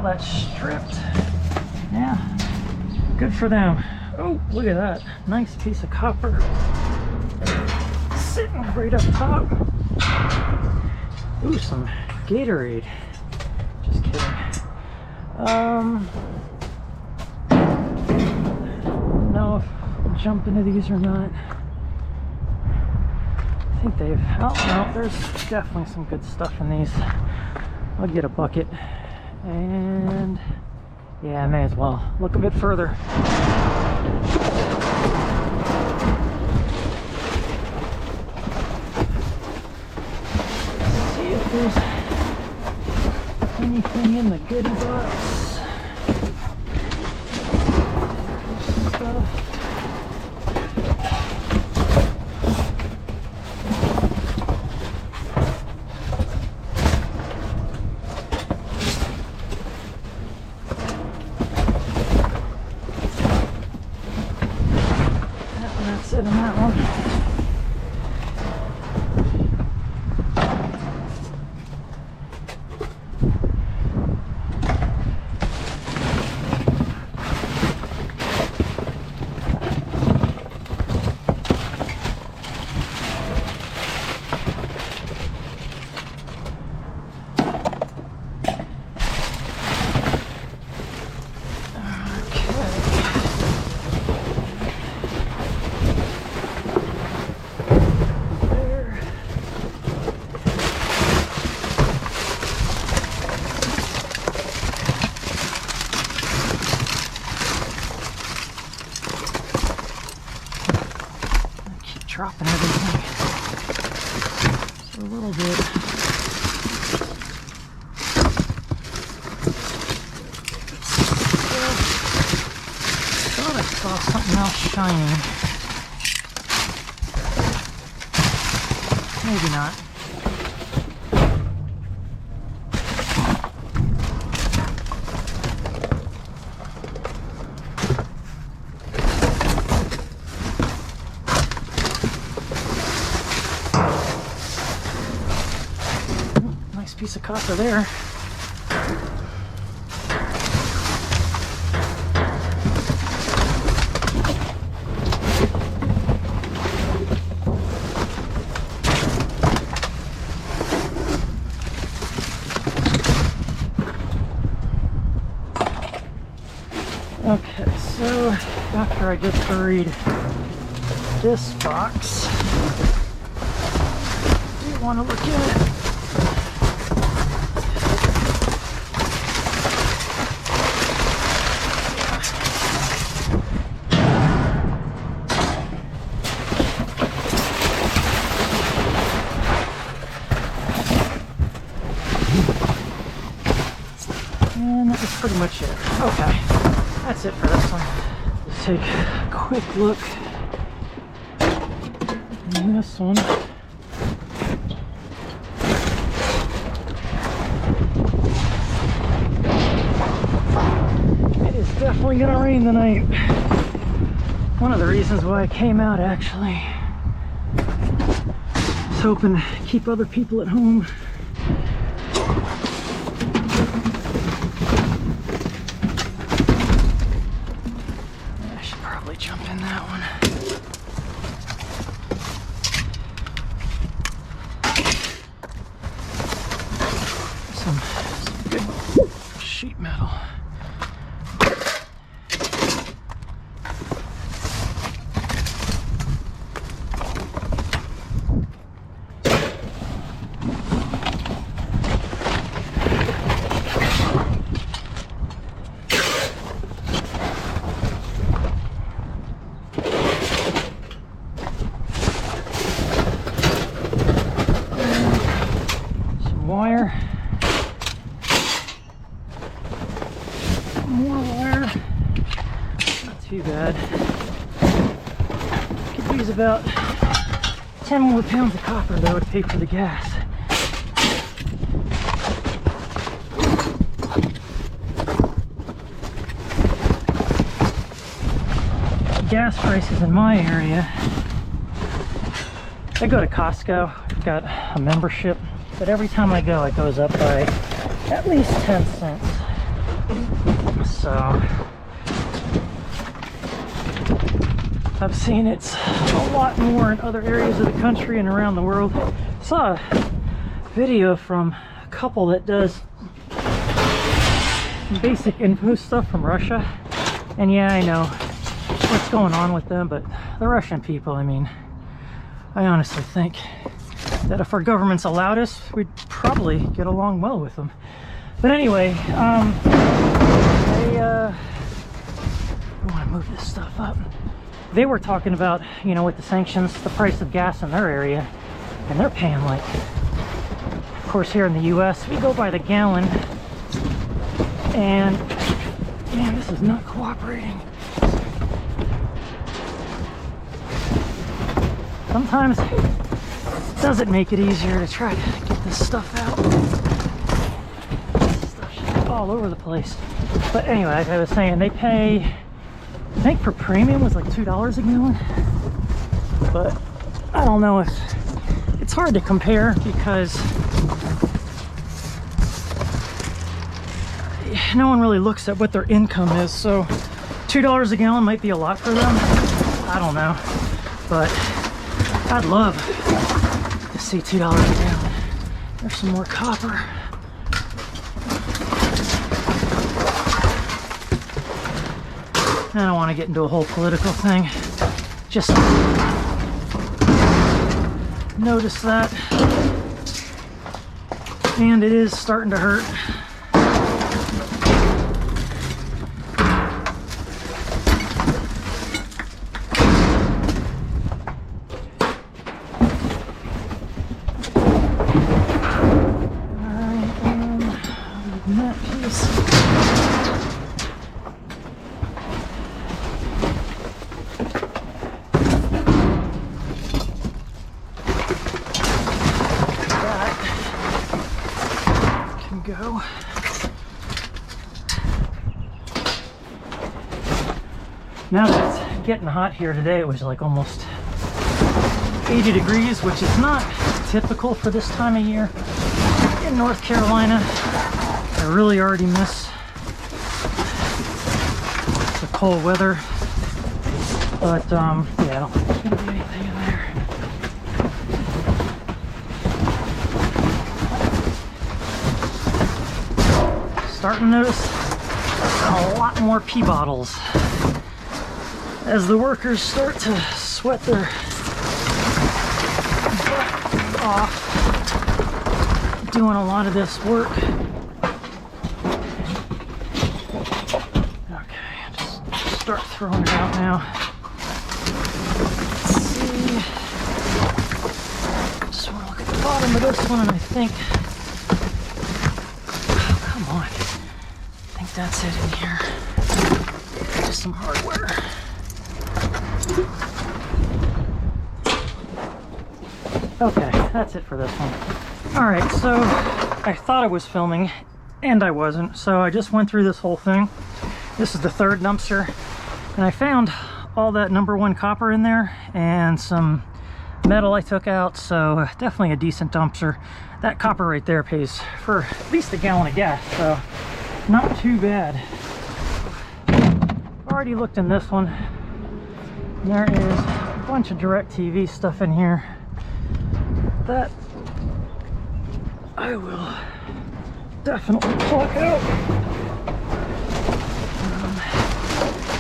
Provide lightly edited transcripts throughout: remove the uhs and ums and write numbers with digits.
that stripped. Yeah, good for them. Oh, look at that. Nice piece of copper. Sitting right up top. Ooh, some Gatorade. Just kidding. Don't know if I'll jump into these or not. I think they've, oh no, there's definitely some good stuff in these. I'll get a bucket and yeah, I may as well look a bit further. See if there's anything in the goodie box. Stuff. That's it on that one. Dropping everything a little bit. Thought I saw something else shining. Maybe not. Piece of copper there. Okay, so after I just buried this box, you want to look in it. And that was pretty much it. Okay, that's it for this one. Let's take a quick look in this one. It is definitely gonna rain tonight. One of the reasons why I came out, actually. I was hoping to keep other people at home. Jump in that one. Some good sheet metal. Wire, more wire, not too bad. Could use about 10 more pounds of copper though to pay for the gas. Gas prices in my area, I go to Costco, I've got a membership. But every time I go, it goes up by at least 10 cents. So I've seen it's a lot more in other areas of the country and around the world. I saw a video from a couple that does basic info stuff from Russia, and yeah, I know what's going on with them, but the Russian people, I mean, I honestly think that if our governments allowed us, we'd probably get along well with them. But anyway, I want to move this stuff up. They were talking about, you know, with the sanctions, the price of gas in their area, and they're paying like, of course here in the US, we go by the gallon, and man, this is not cooperating. Sometimes it doesn't make it easier to try to get this stuff out. This stuff's just all over the place. But anyway, like I was saying, they pay, I think for premium was like $2 a gallon, but I don't know if, it's hard to compare because no one really looks at what their income is, so $2 a gallon might be a lot for them. I don't know, but I'd love to see $2 a gallon. There's some more copper. I don't want to get into a whole political thing. Just notice that. And it is starting to hurt. Go. Now that it's getting hot here today, it was like almost 80 degrees, which is not typical for this time of year in North Carolina. I really already miss the cold weather, but yeah, I don't think there's gonna be anything in there. Starting to notice a lot more pee bottles as the workers start to sweat their butt off doing a lot of this work. Okay, just start throwing it out now. Let's see. Just want to look at the bottom of this one, and I think, oh, come on. I think that's it in here. Just some hardware. Okay, that's it for this one. Alright, so I thought I was filming, and I wasn't, so I just went through this whole thing. This is the third dumpster, and I found all that #1 copper in there, and some metal I took out, so definitely a decent dumpster. That copper right there pays for at least a gallon of gas, so not too bad. Already looked in this one. There is a bunch of DirecTV stuff in here that I will definitely pluck out.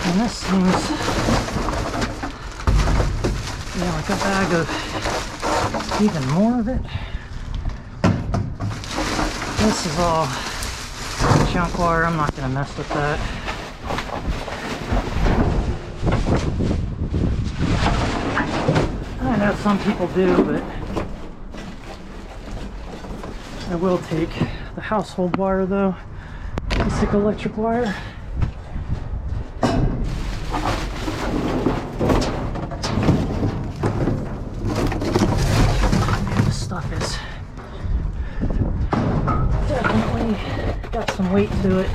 And this seems, yeah, like a bag of even more of it. This is all junk wire. I'm not going to mess with that. I know some people do, but I will take the household wire though. Basic electric wire. Man, this stuff is definitely got some weight to it.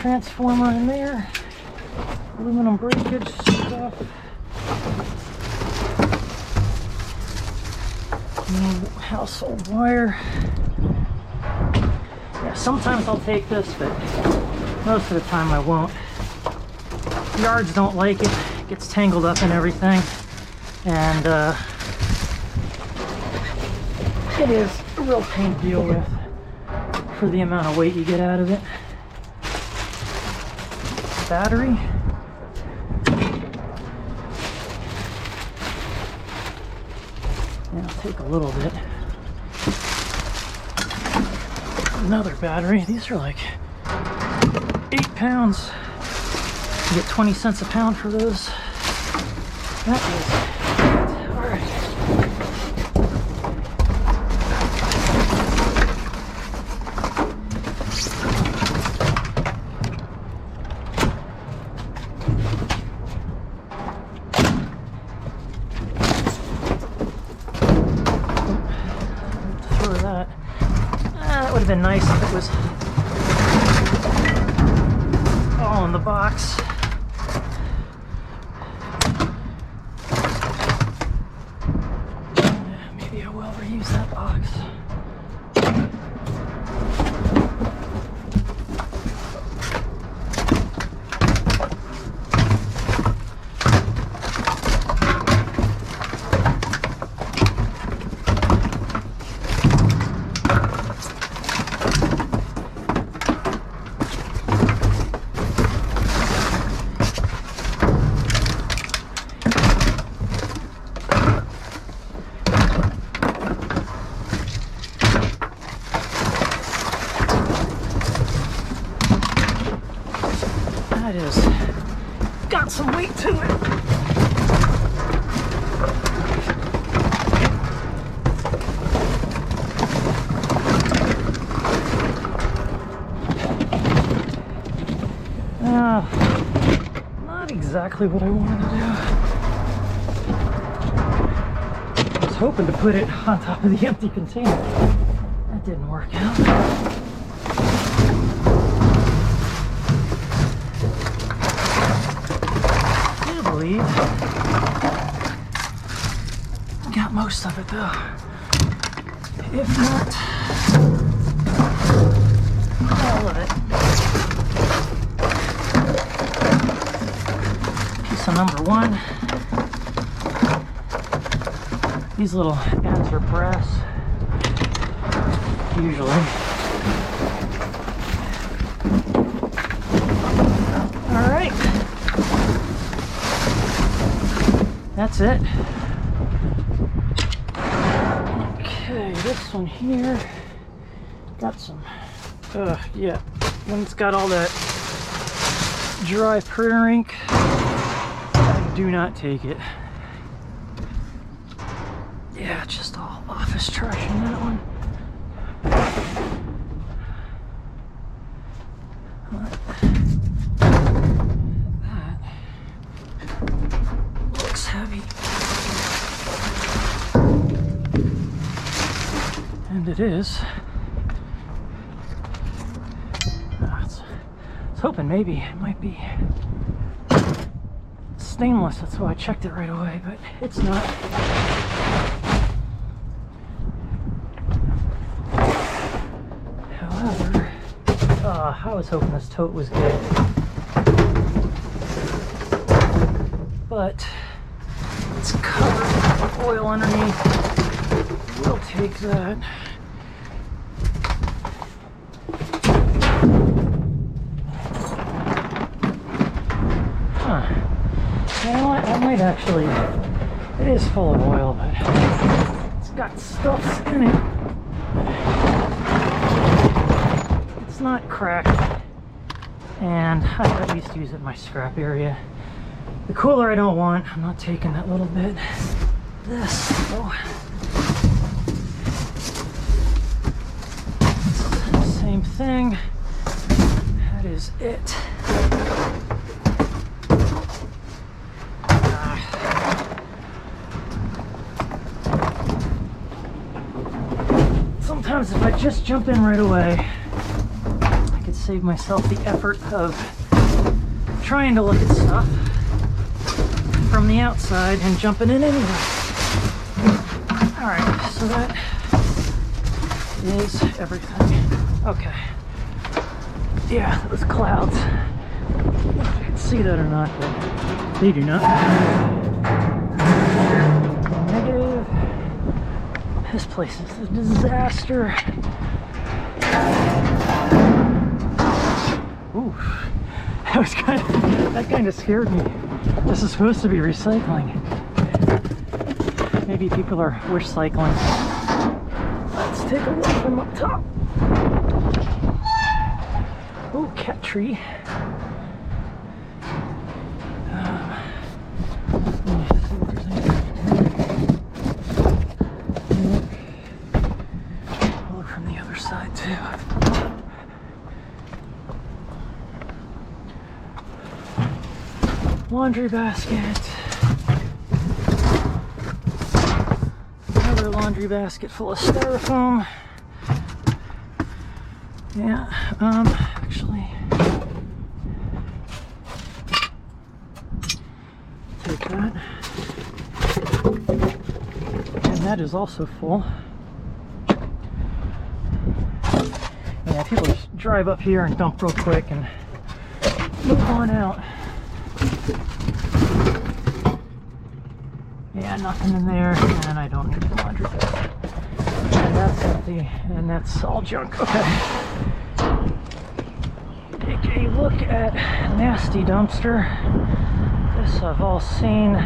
transformer in there. Aluminum breakage stuff. Household wire. Yeah, sometimes I'll take this, but most of the time I won't. Yards don't like it. It gets tangled up in everything. And it is a real pain to deal with for the amount of weight you get out of it. Battery. Yeah, I'll take a little bit. Another battery. These are like 8 pounds. You get 20 cents a pound for those. That is all right. Throw that. That would have been nice if it was all in the box. Maybe I will reuse that box. That is got some weight to it. Not exactly what I wanted to do. I was hoping to put it on top of the empty container. That didn't work out. Got most of it though. If not all of it. Piece of number 1. These little ends are brass. Usually. Alright. That's it. Okay, this one here got some, yeah, when it's got all that dry printer ink, I do not take it. Yeah, just all office trash in that one. Heavy. And it is. I was hoping maybe it might be stainless, that's why I checked it right away, but it's not. However, I was hoping this tote was good. But it's covered with oil underneath. We'll take that. Huh. You know what? I might actually. It is full of oil, but it's got stuff in it. It's not cracked. And I at least use it in my scrap area. The cooler I don't want. I'm not taking that little bit. This, oh. Same thing. That is it. Sometimes if I just jump in right away, I could save myself the effort of trying to look at stuff from the outside and jumping in anyway. Alright, so that is everything. Okay. Yeah, those clouds. I don't know if you can see that or not, but they do not. Negative. This place is a disaster. Ooh, that kind of scared me. This is supposed to be recycling. Maybe people are wish cycling. Let's take a look from up top. Ooh, cat tree. Let me see if there's anything. I'll look from the other side too. Laundry basket. Another laundry basket full of styrofoam. Yeah, actually, take that. And that is also full. Yeah, people just drive up here and dump real quick and move on out. Yeah, nothing in there, and I don't need the laundry basket. And that's empty, and that's all junk. Okay. Take a look at Nasty Dumpster. This I've all seen. Yeah,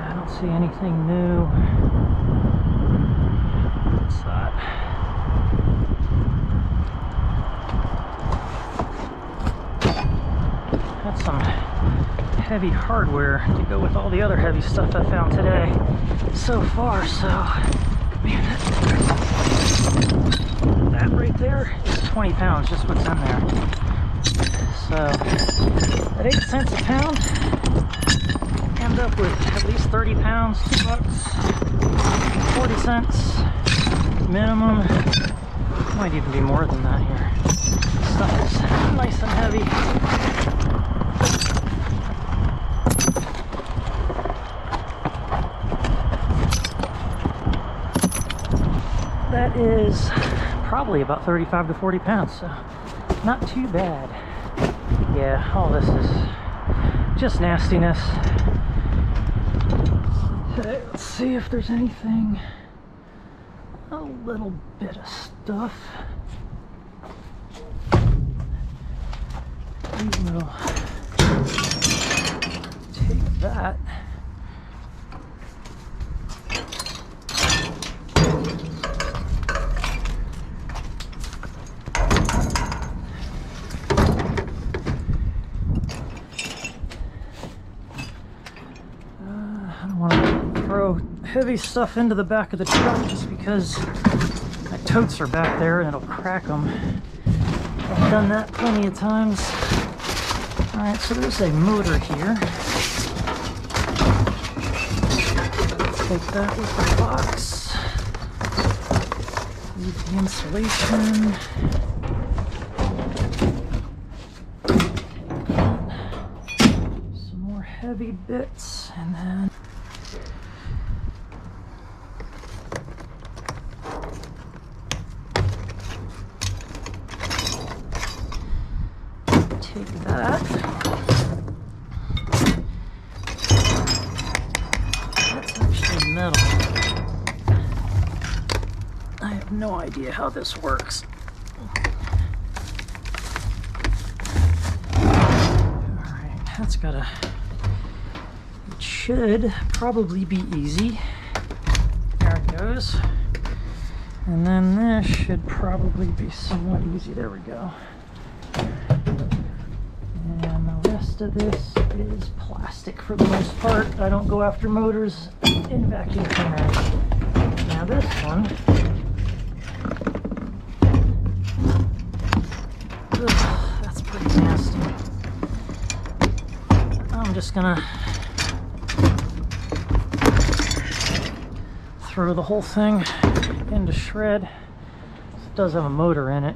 I don't see anything new. What's that? That's some heavy hardware to go with all the other heavy stuff I found today so far, so man, that right there is 20 pounds, just what's in there. So at 8 cents a pound, end up with at least 30 pounds, $2, 40 cents minimum. Might even be more than that here. Stuff is nice and heavy. That is probably about 35 to 40 pounds, so not too bad. Yeah, all this is just nastiness. Okay, let's see if there's anything. A little bit of stuff. We will take that. Heavy stuff into the back of the truck just because my totes are back there and it'll crack them. I've done that plenty of times. Alright, so there's a motor here. Take that with the box. Leave the insulation. Some more heavy bits, and then take that. That's actually metal. I have no idea how this works. Alright, that's gotta... It should probably be easy. There it goes. And then this should probably be somewhat easy. There we go. And the rest of this is plastic for the most part. I don't go after motors in vacuum cleaners. Now this one, ugh, that's pretty nasty. I'm just gonna throw the whole thing into shred. It does have a motor in it.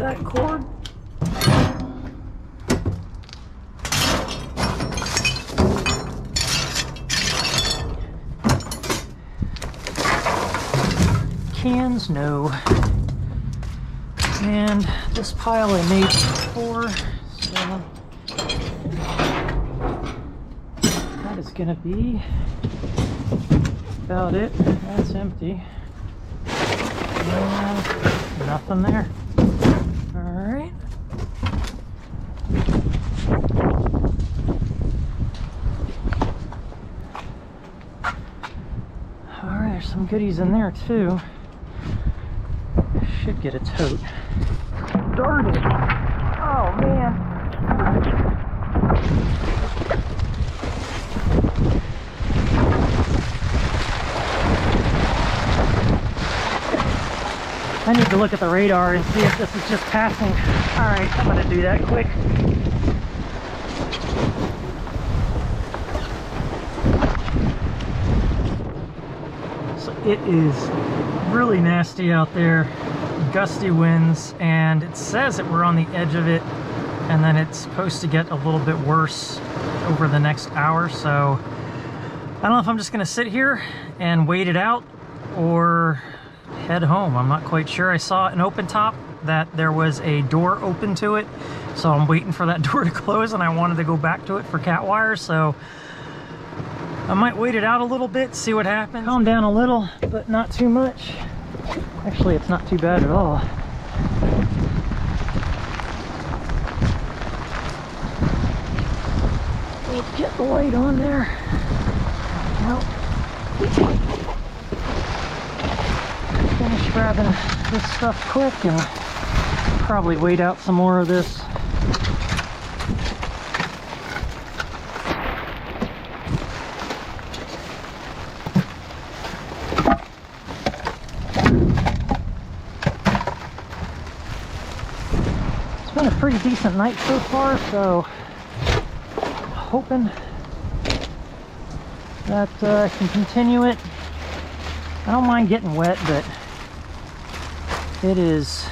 that cord. Cans, no. And this pile I made before, so that is gonna be about it. That's empty. And nothing there. Alright. Alright, there's some goodies in there too. Should get a tote. Darn it! Oh man! I need to look at the radar and see if this is just passing. Alright, I'm gonna do that quick. So it is really nasty out there. Gusty winds, and it says that we're on the edge of it, and then it's supposed to get a little bit worse over the next hour. So I don't know if I'm just gonna sit here and wait it out or head home. I'm not quite sure. I saw an open top that there was a door open to it, so I'm waiting for that door to close, and I wanted to go back to it for cat wire, so I might wait it out a little bit, see what happens. Calm down a little, but not too much. Actually, it's not too bad at all. Let's get the light on there. Nope. Finish grabbing this stuff quick and probably wait out some more of this. Been a pretty decent night so far, so hoping that I can continue it. I don't mind getting wet, but it is,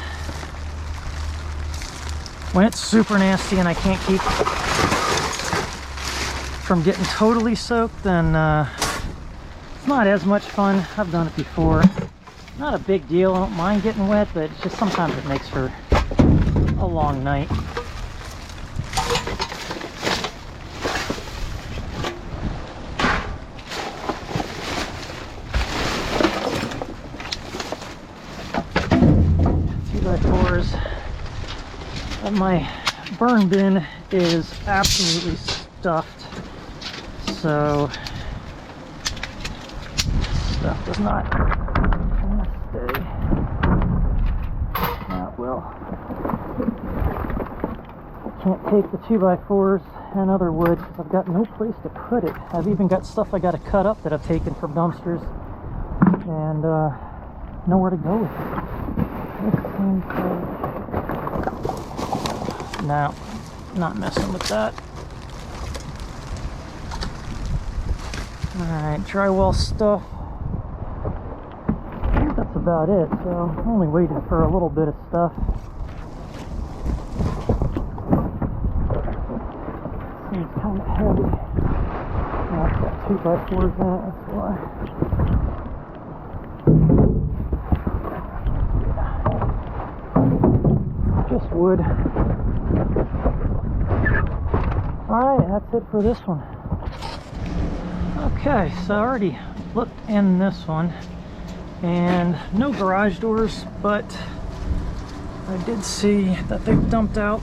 when it's super nasty and I can't keep from getting totally soaked, then it's not as much fun. I've done it before. Not a big deal, I don't mind getting wet, but it's just sometimes it makes for a long night. Two by fours. My burn bin is absolutely stuffed, so stuff does not stay. That will. Can't take the 2x4s and other wood because I've got no place to put it. I've even got stuff I got to cut up that I've taken from dumpsters and nowhere to go with it. No, not messing with that. Alright, drywall stuff. I think that's about it, so I'm only waiting for a little bit of stuff. Seems kind of heavy. Oh, it's got 2x4s in it, that's why. Just wood. Alright, that's it for this one. Okay, so I already looked in this one, and no garage doors, but I did see that they've dumped out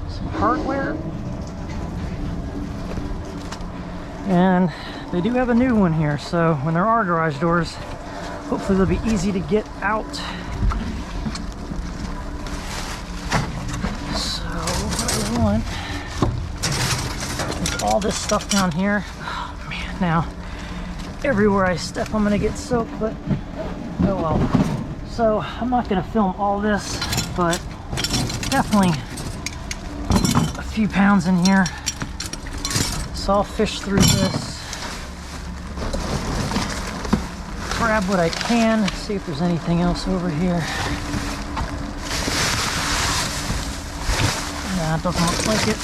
some hardware, and they do have a new one here, so when there are garage doors, hopefully they'll be easy to get out. So what I want is all this stuff down here. Oh man, now everywhere I step I'm gonna get soaked, but oh well. So I'm not gonna film all this, but definitely a few pounds in here. So I'll fish through this, grab what I can, see if there's anything else over here. Nah, it doesn't look like it.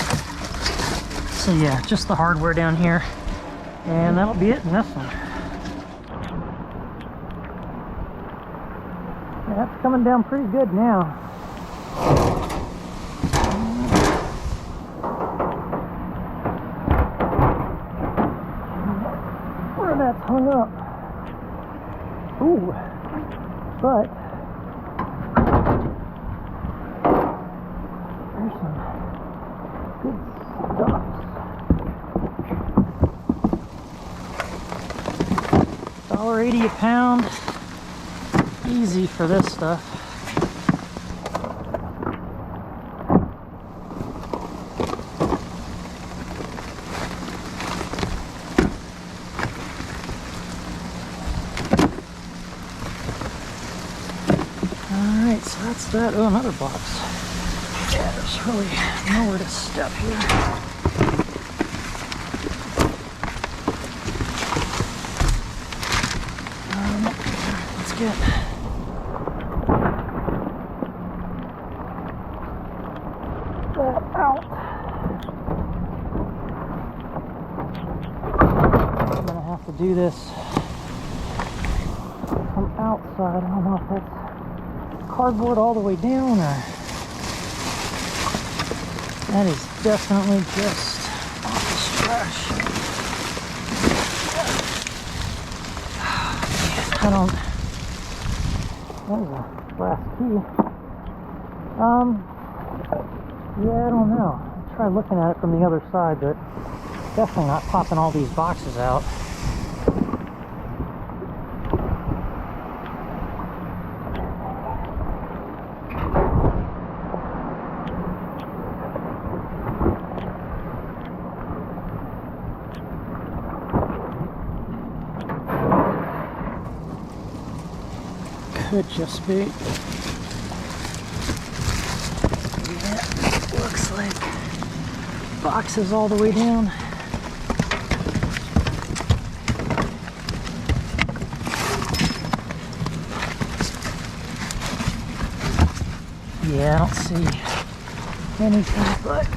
So yeah, just the hardware down here. And that'll be it in this one. That's coming down pretty good now. Where that's hung up. Ooh, but there's some good stuff. $1.80 a pound. Easy for this stuff. Alright, so that's that. Oh, another box. Yeah, there's really nowhere to step here. Let's get that out. I'm gonna have to do this from outside. I don't know if that's cardboard all the way down, or that is definitely just office trash. I don't. That was a glass key. Yeah, I don't know. I'll try looking at it from the other side, but definitely not popping all these boxes out. Could just be. Yeah, looks like boxes all the way down. Yeah, I don't see anything but boxes.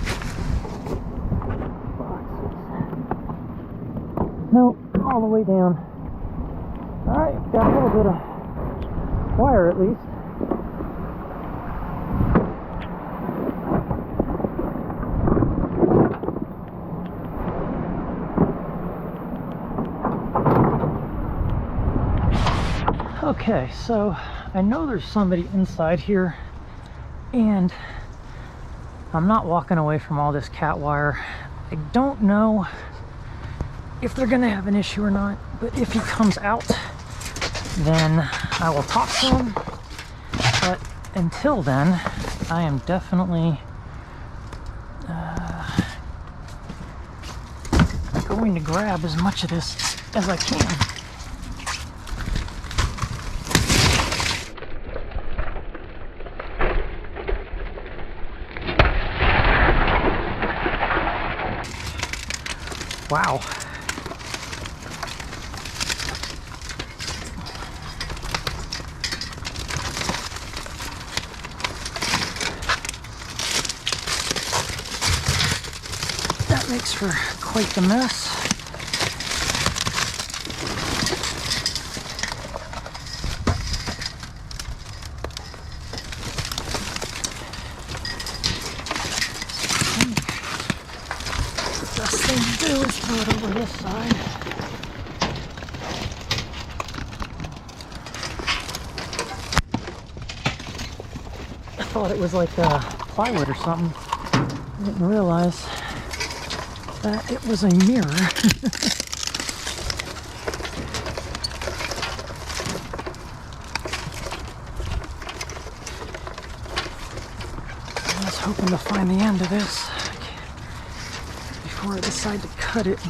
Nope, all the way down. Alright, got a little bit of wire at least. Okay, so I know there's somebody inside here, and I'm not walking away from all this cat wire. I don't know if they're gonna have an issue or not, but if he comes out, then I will talk to him. But until then, I am definitely going to grab as much of this as I can. Wow. That makes for quite the mess. The best thing to do is throw it over this side. I thought it was like plywood or something. I didn't realize that it was a mirror. I was hoping to find the end of this before I decide to cut it.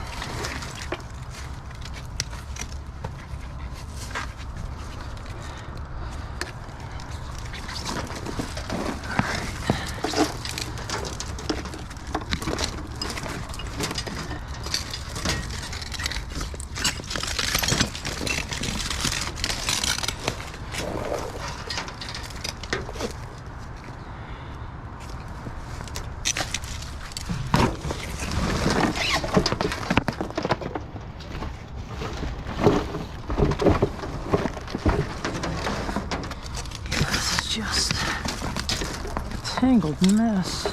tangled mess.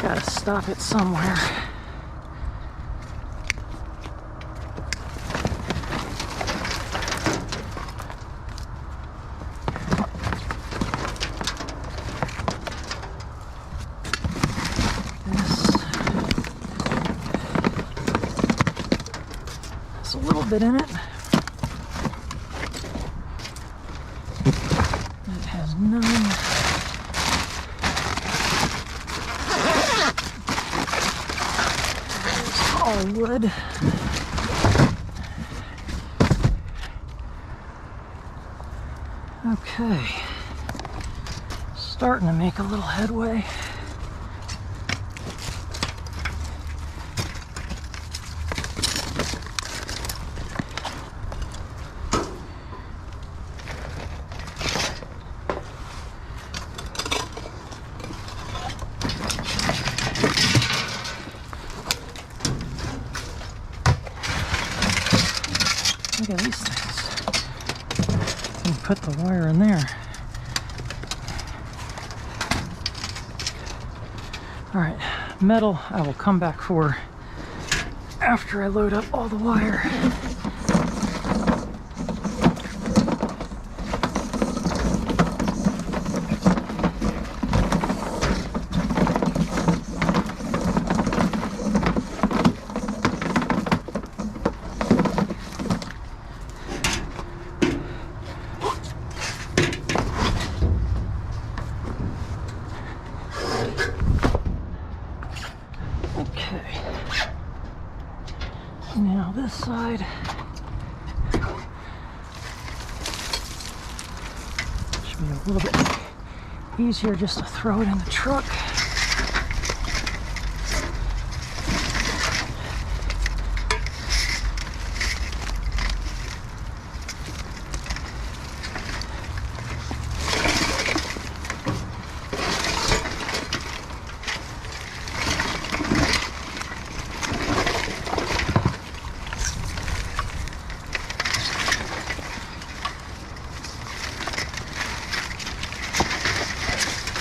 Gotta stop it somewhere. There's a little bit in it. It has none. All wood. Okay, starting to make a little headway. Look at these things. You can put the wire in there. All right, metal I will come back for after I load up all the wire. Now this side, should be a little bit easier just to throw it in the truck.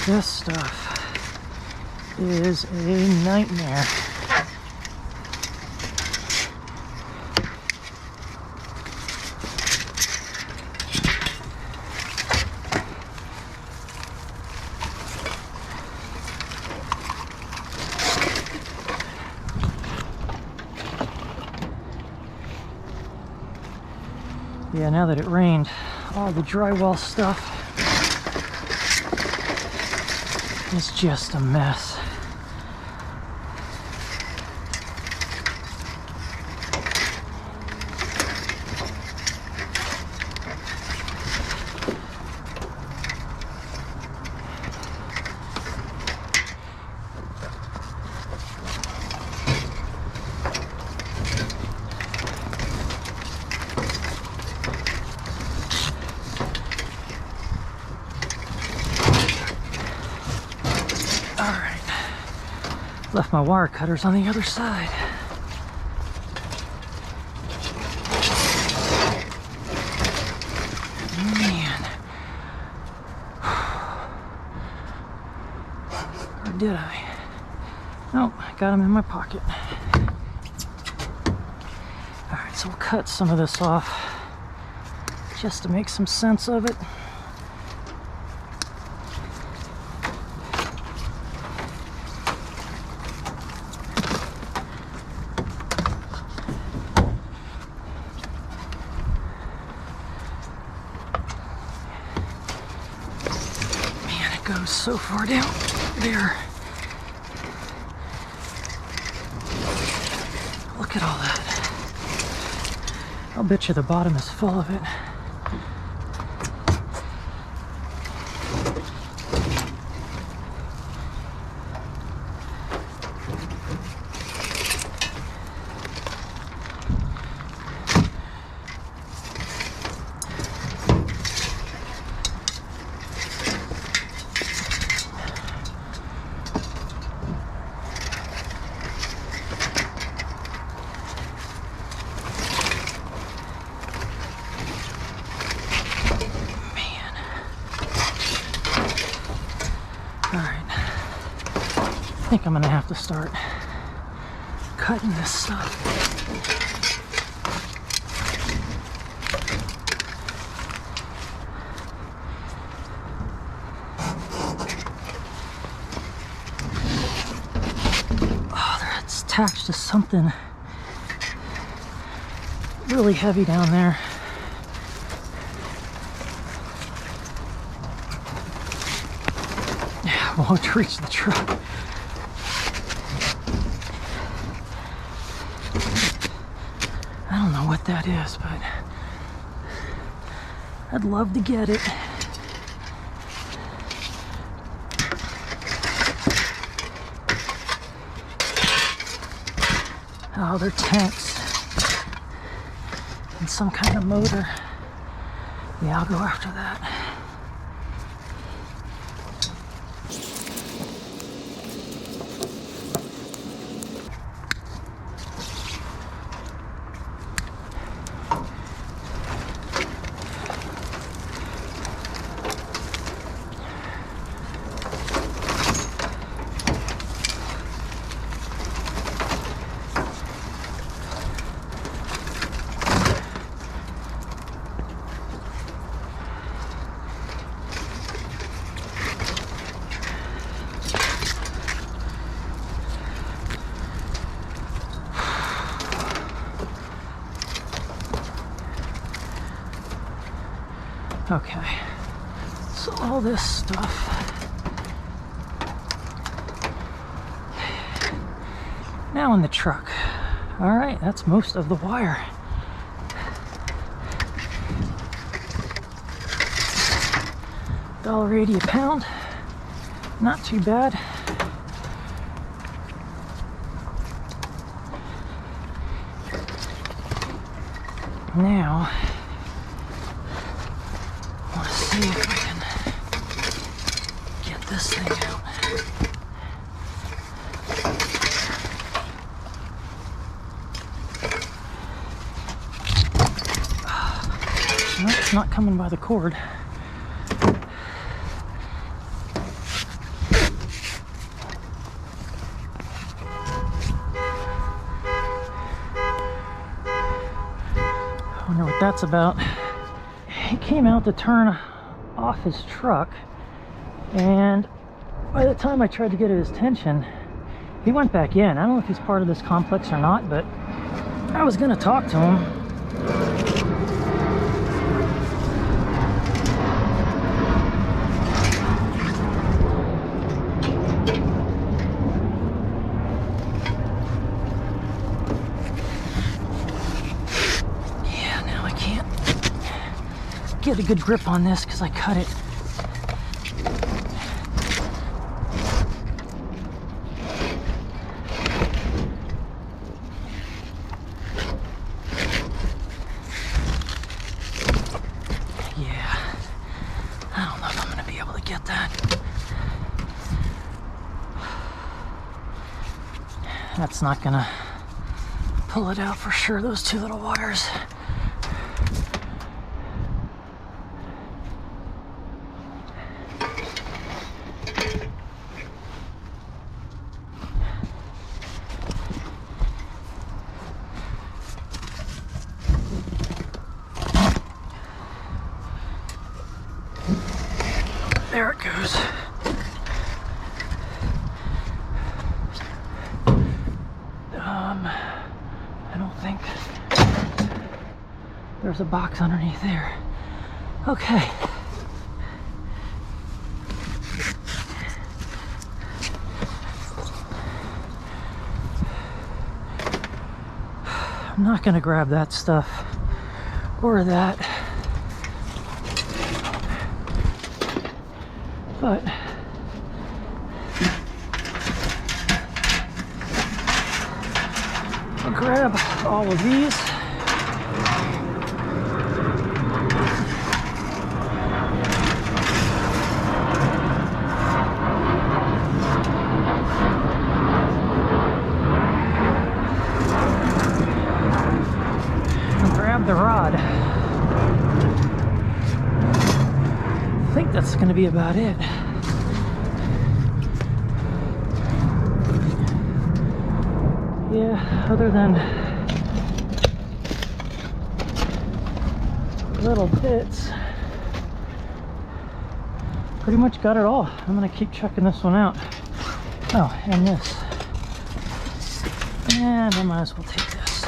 This stuff is a nightmare. Yeah, now that it rained, all the drywall stuff is just a mess. Left my wire cutters on the other side. Man. Or did I? Nope, I got them in my pocket. Alright, so we'll cut some of this off just to make some sense of it. Goes so far down there. Look at all that. I'll bet you the bottom is full of it. think I'm gonna have to start cutting this stuff. Oh, that's attached to something really heavy down there. Yeah, won't reach the truck. I don't know what that is, but I'd love to get it. Oh, they're tanks and some kind of motor. Yeah, I'll go after that. Okay, so all this stuff now in the truck. All right, that's most of the wire. $1.80 a pound, not too bad. Now see if I can get this thing out. No, it's not coming by the cord. I wonder what that's about. He came out to turn off his truck, and by the time I tried to get his attention, he went back in. I don't know if he's part of this complex or not, but I was gonna talk to him. Yeah, now I can't get a good grip on this because I cut it. Yeah, I don't know if I'm going to be able to get that. That's not going to pull it out for sure, those two little wires. There it goes. I don't think there's a box underneath there. Okay. I'm not gonna grab that stuff or that. But I'll grab all of these. And grab the rod. I think that's going to be about it. Yeah, other than little bits, pretty much got it all. I'm gonna keep checking this one out. Oh, and this. And I might as well take this.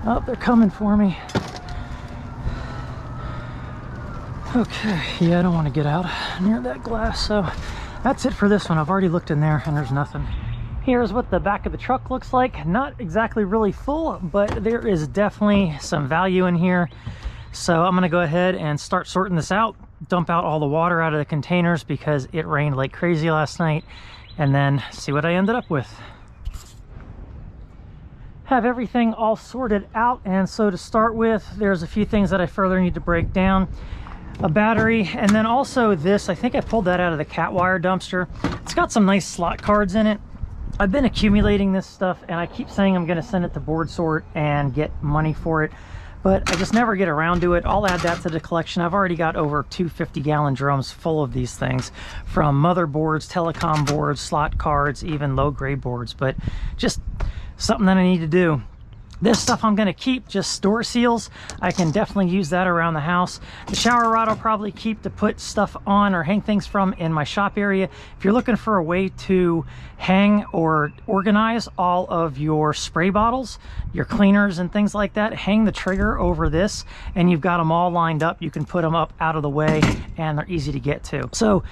Oh, they're coming for me. Okay, yeah, I don't want to get out near that glass, so that's it for this one. I've already looked in there and there's nothing. Here's what the back of the truck looks like. Not exactly really full, but there is definitely some value in here. So I'm gonna go ahead and start sorting this out, dump out all the water out of the containers because it rained like crazy last night, and then see what I ended up with. Have everything all sorted out, and so to start with, there's a few things that I further need to break down. A battery, and then also this, I think I pulled that out of the cat wire dumpster. It's got some nice slot cards in it. I've been accumulating this stuff, and I keep saying I'm going to send it to Board Sort and get money for it, but I just never get around to it. I'll add that to the collection. I've already got over 2 50-gallon drums full of these things, from motherboards, telecom boards, slot cards, even low-grade boards, but just something that I need to do. This stuff I'm going to keep, just store seals. I can definitely use that around the house. The shower rod I'll probably keep to put stuff on or hang things from in my shop area. If you're looking for a way to hang or organize all of your spray bottles, your cleaners and things like that, hang the trigger over this and you've got them all lined up. You can put them up out of the way and they're easy to get to. So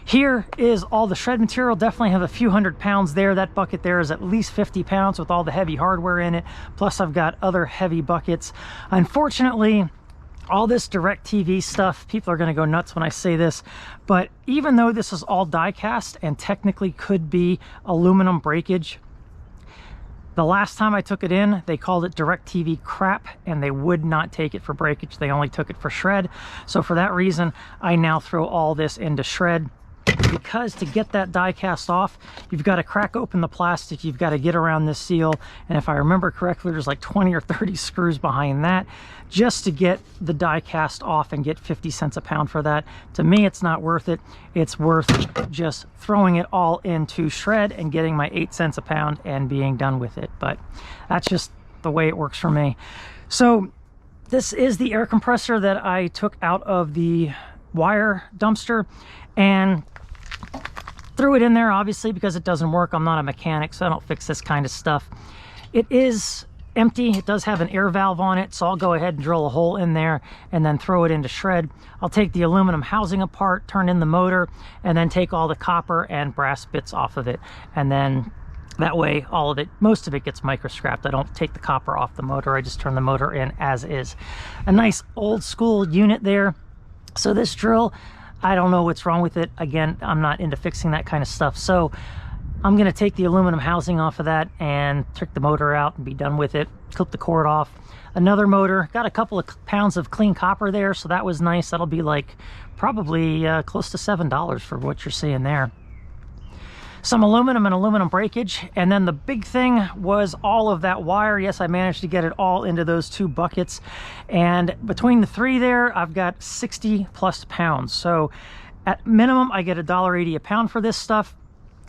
here is all the shred material. Definitely have a few 100 pounds there. That bucket there is at least 50 pounds with all the heavy hardware in it. Plus I've got other heavy buckets. Unfortunately, all this DirecTV stuff, people are going to go nuts when I say this, but even though this is all die cast and technically could be aluminum breakage, the last time I took it in, they called it DirecTV crap, and they would not take it for breakage. They only took it for shred. So for that reason, I now throw all this into shred. Because to get that die cast off, you've got to crack open the plastic, you've got to get around this seal, and if I remember correctly, there's like 20 or 30 screws behind that just to get the die cast off and get 50 cents a pound for that. To me, it's not worth it. It's worth just throwing it all into shred and getting my 8 cents a pound and being done with it. But that's just the way it works for me. So this is the air compressor that I took out of the wire dumpster and threw it in there, obviously, because it doesn't work. I'm not a mechanic, so I don't fix this kind of stuff. It is empty. It does have an air valve on it, so I'll go ahead and drill a hole in there and then throw it into shred. I'll take the aluminum housing apart, turn in the motor, and then take all the copper and brass bits off of it. And then that way, all of it, most of it gets micro scrapped. I don't take the copper off the motor. I just turn the motor in as is. A nice old school unit there. So this drill, I don't know what's wrong with it. Again, I'm not into fixing that kind of stuff. So I'm going to take the aluminum housing off of that and trick the motor out and be done with it. Clip the cord off. Another motor. Got a couple of pounds of clean copper there, so that was nice. That'll be like probably close to $7 for what you're seeing there. Some aluminum and aluminum breakage, and then the big thing was all of that wire. Yes, I managed to get it all into those 2 buckets, and between the 3 there, I've got 60 plus pounds. So at minimum, I get $1.80 a pound for this stuff.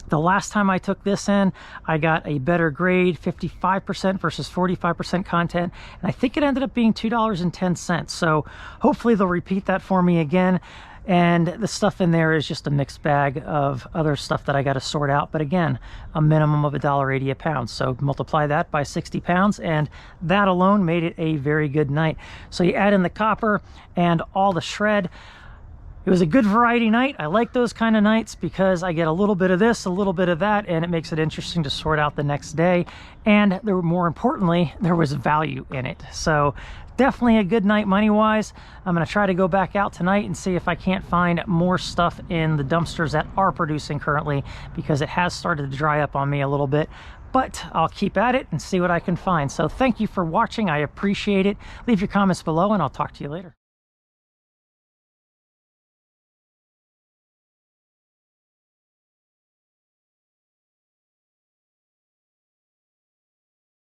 The last time I took this in, I got a better grade, 55% versus 45% content, and I think it ended up being $2.10. So hopefully they'll repeat that for me again. And the stuff in there is just a mixed bag of other stuff that I got to sort out. But again, a minimum of $1.80 a pound. So multiply that by 60 pounds, and that alone made it a very good night. So you add in the copper and all the shred. It was a good variety night. I like those kind of nights because I get a little bit of this, a little bit of that, and it makes it interesting to sort out the next day. And there, more importantly, there was value in it. So definitely a good night money-wise. I'm going to try to go back out tonight and see if I can't find more stuff in the dumpsters that are producing currently, because it has started to dry up on me a little bit. But I'll keep at it and see what I can find. So thank you for watching. I appreciate it. Leave your comments below, and I'll talk to you later.